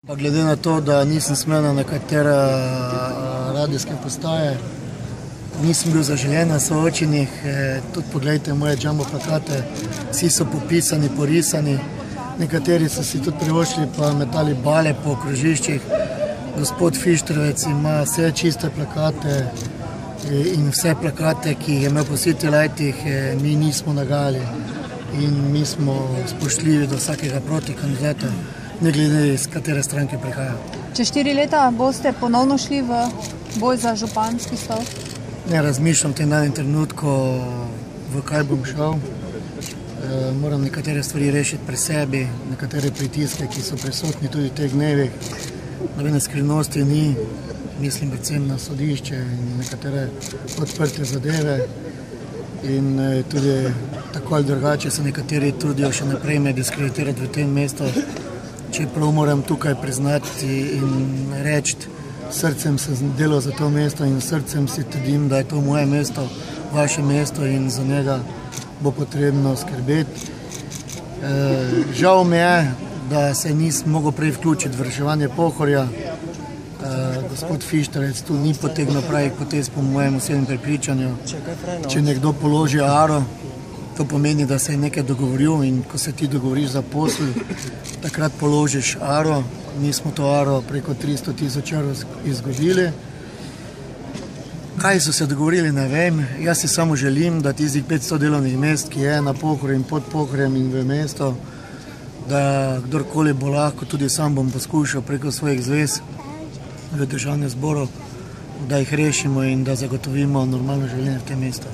Pa glede na to, da nisem smel na nekatere radijske postaje, nisem bil zaželen na soočenjih, tudi pogledajte moje jumbo plakate, vsi so popisani, porisani, nekateri so si tudi privoščili pa metali bale po okrožiščih. Gospod Fištrovec ima vse čiste plakate in vse plakate, ki jih je imel po City Lightih, mi nismo nagajali in mi smo spoštljivi do vsakega protikandidata, ne glede iz katere stranke prihaja. Čez 4 leta boste ponovno šli v boj za županski stol? Ne razmišljam v tem danem trenutku, v kaj bom šel. Moram nekatere stvari rešiti pri sebi, nekatere pritiske, ki so prisotni tudi v teh dnevih. Nobene skrivnosti ni, mislim predvsem na sodišče in nekatere odprte zadeve. In tudi tako ali drugače se nekateri trudijo še naprej me diskreditirati v tem mestu. Čeprav moram tukaj priznati in reči, srcem sem delal za to mesto in srcem si trdim, da je to moje mesto, vaše mesto in za njega bo potrebno skrbeti. Žal mi je, da se nisem mogel prej vključiti v reševanje Pohorja. Gospod Fištrovec tu ni potegnil pravih potez po mojem osebnem prepričanju. Če nekdo položi aro, to pomeni, da se je nekaj dogovoril in ko se ti dogovoriš za posel, takrat položiš aro. Mi smo to aro preko 300 000 evrov izgubili. Kaj so se dogovorili, ne vem. Jaz si samo želim, da tistih 500 delovnih mest, ki je na Pohorju in pod Pohorjem in v mesto, da kdorkoli bo lahko, tudi sam bom poskušal preko svojih zvez v državnem zboru, da jih rešimo in da zagotovimo normalno življenje v tem mestu.